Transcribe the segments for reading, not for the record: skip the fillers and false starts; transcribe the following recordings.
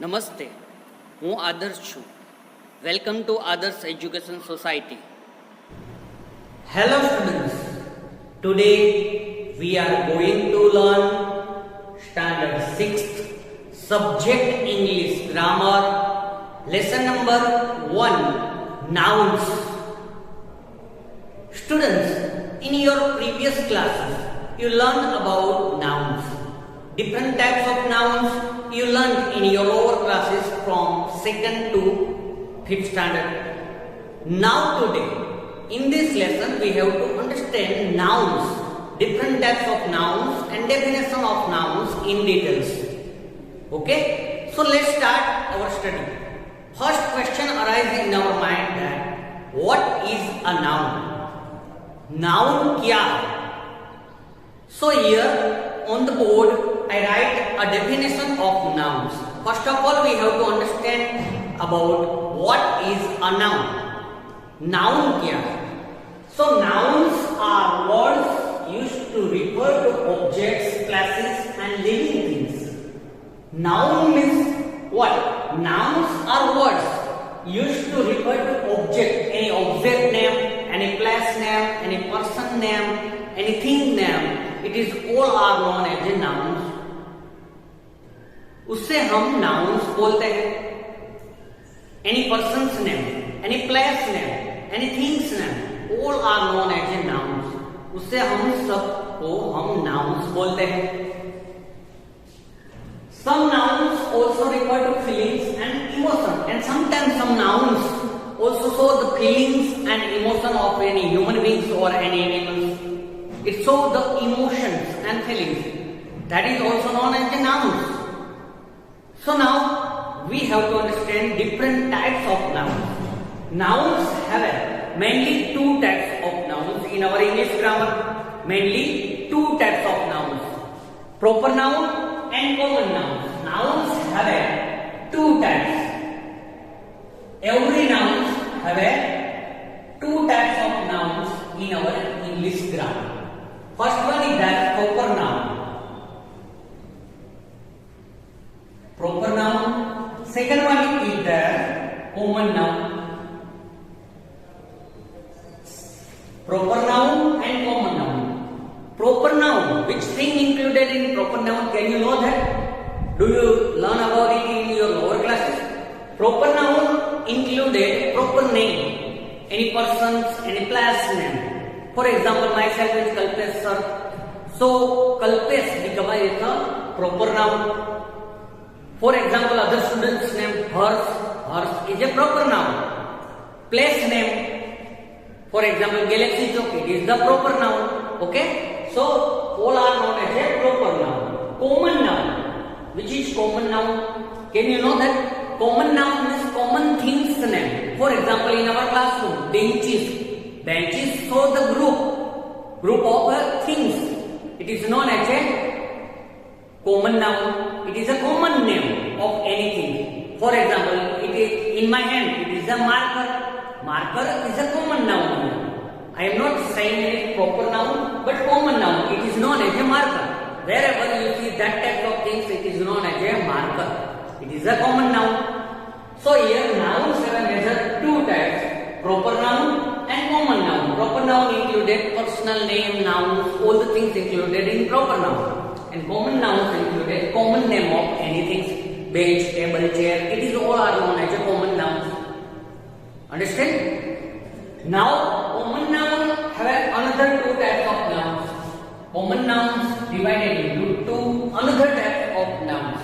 નમસ્તે, હું આદર્શ છું. વેલકમ ટુ આદર્શ education society. Hello students, today we are going to learn standard 6th subject English grammar lesson number 1 nouns. Students, in your previous classes you learned about nouns. Different types of nouns you learned in your lower classes from 2nd to 5th standard. Now today in this lesson we have to understand nouns, different types of nouns and definition of nouns in details. Okay, so let's start our study. First question arises in our mind that what is a noun? Noun kya hai? So here on the board I write a definition of nouns. First of all we have to understand about what is a noun. Noun kya hai? So nouns are words used to refer to objects, places and living things. Noun means what? Nouns are words used to refer to object, any object name, any place name, any person name, anything name. It is all are known as a nouns. उससे हम nouns बोलते हैं. Any person's name, any place name, any thing's name, all are known as a nouns. उससे हम सब को हम nouns बोलते हैं. Some nouns also refer to feelings and emotion, and sometimes some nouns also show the feelings and emotion of any human beings or any animals. It shows the emotions and feelings. That is also known as the nouns. So now we have to understand different types of nouns. Nouns have mainly two types of nouns in our English grammar. Mainly two types of nouns: proper noun and common nouns. Nouns have two types. Every nouns have two types of nouns in our English grammar. First one is that proper noun. Proper noun. Second one is the common noun. Proper noun and common noun. Proper noun. Which thing included in proper noun? Can you know that? Do you learn about it in your lower classes? Proper noun included proper name. Any person's, any place name. For example, myself is Kalpesh sir. So Kalpesh becomes a proper noun. For example, other student's name Harsh. Harsh is a proper noun. Place name. For example, Galaxy Jockey is the proper noun. Okay? So all are known as a proper noun. Common noun. Which is common noun? Can you know that? Common noun means common things name. For example, in our classroom, benches. Benches show the group of things. It is known as a common noun. It is a common name of anything. For example, it is in my hand. It is a marker. Marker is a common noun. I am not saying it is proper noun, but common noun. It is known as a marker. Wherever you see that type of things, it is known as a marker. It is a common noun. So here nouns have a major two types: proper noun and common noun. Proper noun included personal name, nouns, all the things included in proper noun. And common nouns included common name of anything: bench, table, chair. It is all are known as a common nouns. Understand? Now common noun have another two types of nouns. Common nouns divided into two another types of nouns: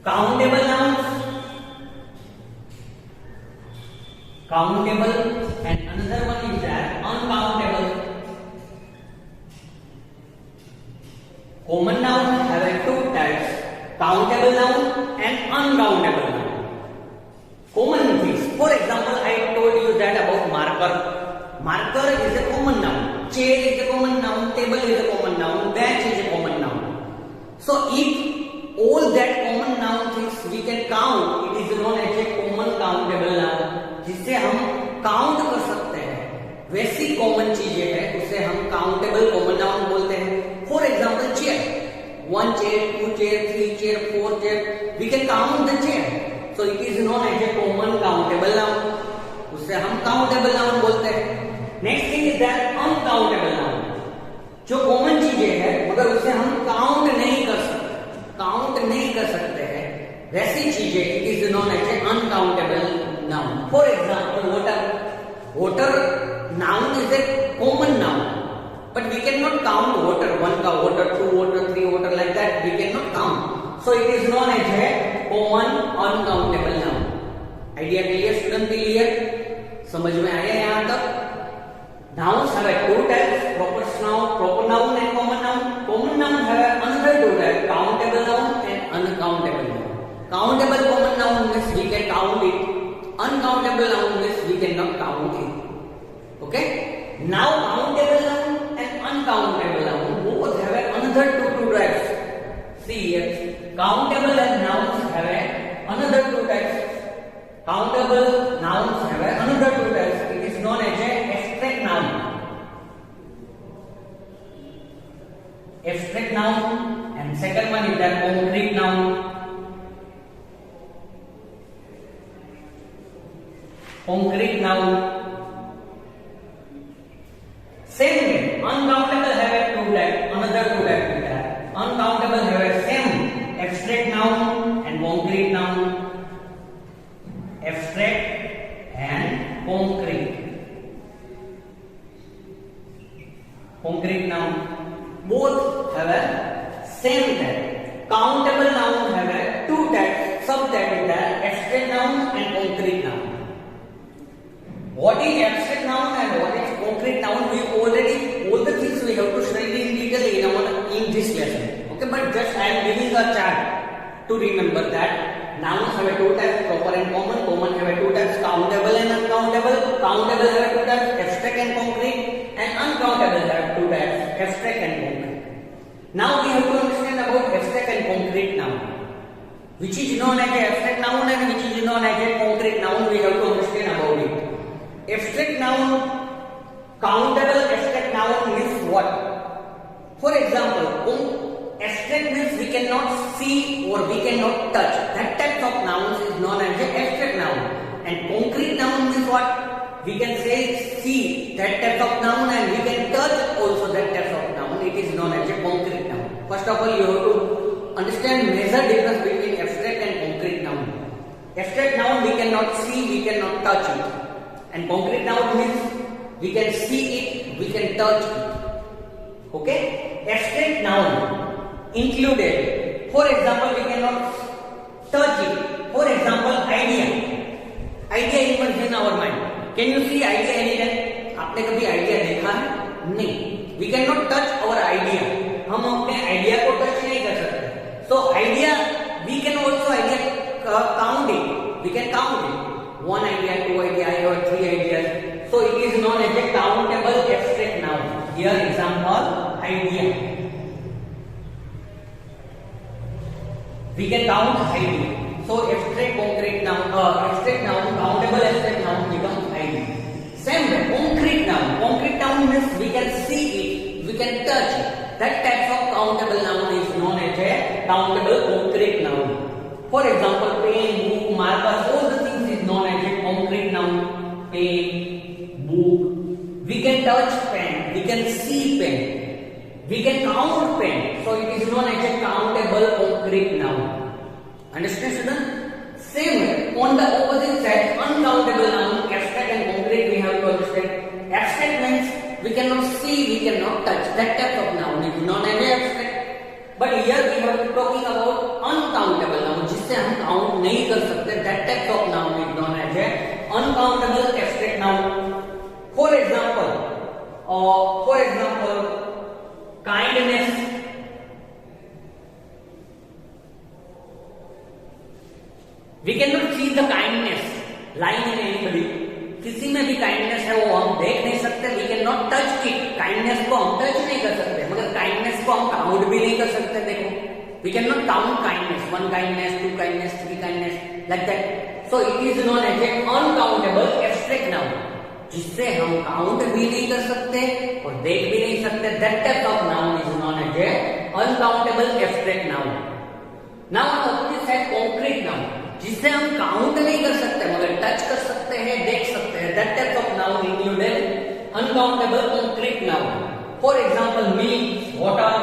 countable nouns. Countable, and another one is that uncountable. Common noun have two types: countable noun and uncountable noun. Common things. For example, I told you that about marker. Marker is a common noun. Chair is a common noun. Table is a common noun. Bench is a common noun. So if all that common noun things we can count, it is known as a common countable noun. जिससे हम count कर सकते हैं, वैसी common चीजें हैं उसे हम काउंटेबल कॉमन नाउन बोलते हैं. For example chair, 1 chair, 2 chair, 3 chair, 4 chair, we we can count the chair, so it is known as a common countable noun. उससे हम countable noun बोलते हैं. Next thing is that uncountable noun. जो common चीजें हैं मगर उसे हम काउंट नहीं कर सकते हैं वैसी चीजें it is known as a uncountable noun. For example water noun is a common noun but we can not count water, 1 का water, 2 water, 3 water, like that we can not count. So it is known as a common uncountable noun. Idea clear student? Clear? समझ में आया यहाँ तक? Nouns have two types, proper noun and common noun. Common noun have another two types, countable noun and uncountable noun. Countable common noun means we can count it. Uncountable noun means we cannot count it. Okay? Now countable noun and uncountable noun both have another two types. See here, countable and nouns have another two types. Countable nouns have another two types. It is known as a abstract noun. Abstract noun, and second one is the concrete noun. Concrete noun. Same way, uncountable have two types. Another two types is that. Uncountable have a same abstract noun and concrete noun. Abstract and concrete. Concrete noun both have a same type. Countable noun have a two types, subtype is the abstract noun and concrete noun. What is abstract noun and what is concrete noun? We already all the things we have to study in detail in this lesson. Okay, but just I am giving a chart to remember that. Nouns have two types, proper and common. Common have two types, countable and uncountable. Countable have two types, abstract and concrete. And uncountable have two types, abstract and concrete. Now we have to understand about abstract and concrete noun. Which is known as a abstract noun and which is known as a concrete noun, we have to understand about it. Abstract noun, countable abstract noun means what? For example, abstract means we cannot see or we cannot touch. That type of nouns is known as an abstract noun. And concrete noun means what? We can say see that type of noun and we can touch also that type of noun. It is known as a concrete noun. First of all, you have to understand major difference between abstract and concrete noun. Abstract noun we cannot see, we cannot touch it. And concrete noun means we can see it, we can touch it. Okay? Abstract noun included. For example, we cannot touch it. For example, idea. Idea emerges in our mind. Can you see idea anywhere? आपने कभी idea देखा है? नहीं. We cannot touch our idea. हम अपने idea को touch नहीं कर सकते. So idea, we can also count it. We can count it. 1 idea, 2 idea, or 3 ideas. So it is known as a countable abstract noun. Here example, idea. We can count idea. So abstract concrete noun, abstract noun, countable abstract noun becomes idea. Same way, concrete noun. Concrete noun means we can see it, we can touch it. That type of countable noun is known as a countable concrete noun. For example, pen, book, marker, all the things is known as a concrete noun. Pen, book. We can touch pen, we can see pen, we can count pen. So it is known as a countable concrete noun. Understand, student? Same way, on the opposite side, uncountable noun, abstract and concrete, we have to understand. Abstract means we cannot see, we cannot touch. That type of noun is known as abstract. But here we have to talking about uncountable noun, जिससे हम count नहीं कर सकते. That type of noun is known as a uncountable abstract noun. For example, kindness. We cannot see the kindness lying in anybody. किसी में भी kindness है वो हम देख नहीं सकते. We cannot touch it. Kindness को हम touch नहीं कर सकते. मगर kindness को हम count भी नहीं कर सकते. देखो, we cannot count kindness. 1 kindness, 2 kindness, 3 kindness, like that. So it is known as an uncountable abstract noun, जिससे हम count भी नहीं कर सकते और देख भी नहीं सकते. That type of noun is known as a uncountable abstract noun. Now on the opposite side, concrete concrete noun, जिससे हम काउंट नहीं कर सकते मगर टच कर सकते हैं, देख सकते हैं. That type of noun included uncountable concrete noun. For example, milk, water,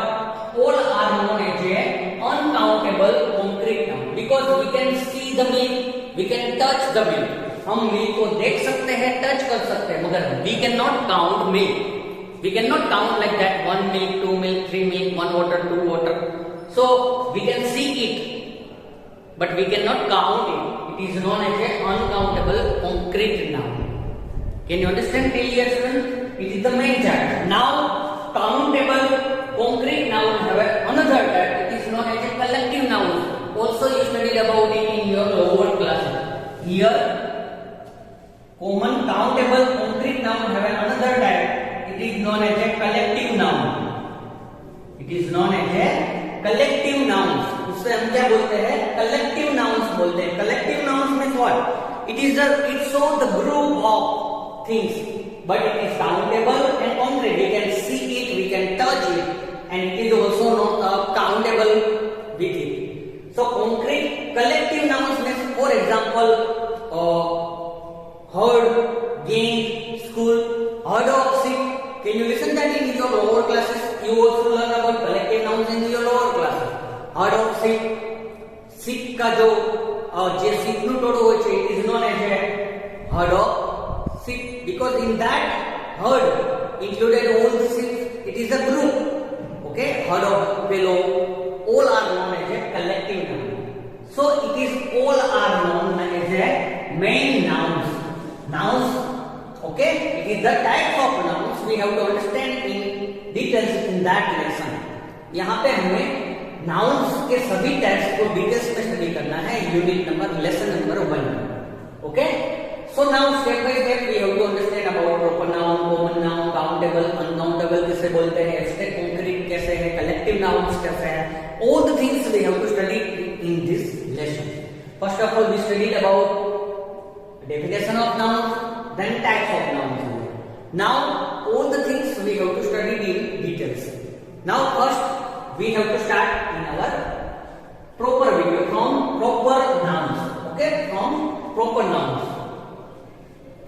all are known as a uncountable concrete noun because we can see the milk, we can touch the milk. हम milk को देख सकते हैं, touch कर सकते हैं, मगर we cannot count milk. We cannot count like that 1 milk, 2 milk, 3 milk, 1 water, 2 water. So we can see it, but we cannot count it. It is known as a uncountable concrete noun. Can you understand till here, students? It is the main chapter. Now, countable concrete noun have another type. It is known as a collective noun. Also, you studied about it in your lower classes. Here, common countable concrete noun have another type. It is known as a collective noun. It is known as a collective nouns. उससे हम क्या बोलते हैं? Collective nouns बोलते हैं. Collective nouns means what? It shows the group of things, but it is countable and concrete. We can see it, we can touch it, and it is also not countable with it. So concrete collective nouns means, for example, herd, gang, school, herd of sheep. Can you listen that in your lower classes? You also learn about collective nouns in your lower classes. Herd of sheep, sheep का जो sheep નું ટોળું હોય છે, it is known as a herd of sheep because in that herd included all the sheep. It is a group. Okay, herd of fellow, all are known as a collective noun. So it is all are known as a main nouns. Nouns. Okay, it is the types of nouns we have to understand in details in that lesson. यहाँ पे हमें nouns के सभी types को details में study करना है unit number lesson number 1. Okay, so now step by step we have to understand about proper noun, common noun, countable, uncountable किसे बोलते हैं, abstract, concrete कैसे है, collective nouns कैसे है. All the things we have to study in this lesson. First of all, we studied about definition of nouns. Then types of nouns. Now all the things we have to study in details. Now first we have to start in our proper video from proper nouns. Okay, from proper nouns.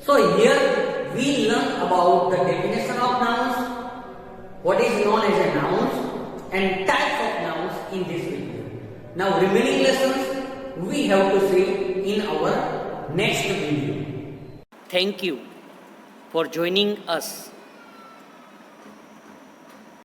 So here we learn about the definition of nouns, what is known as a nouns, and types of nouns in this video. Now remaining lessons we have to see in our next video. Thank you for joining us.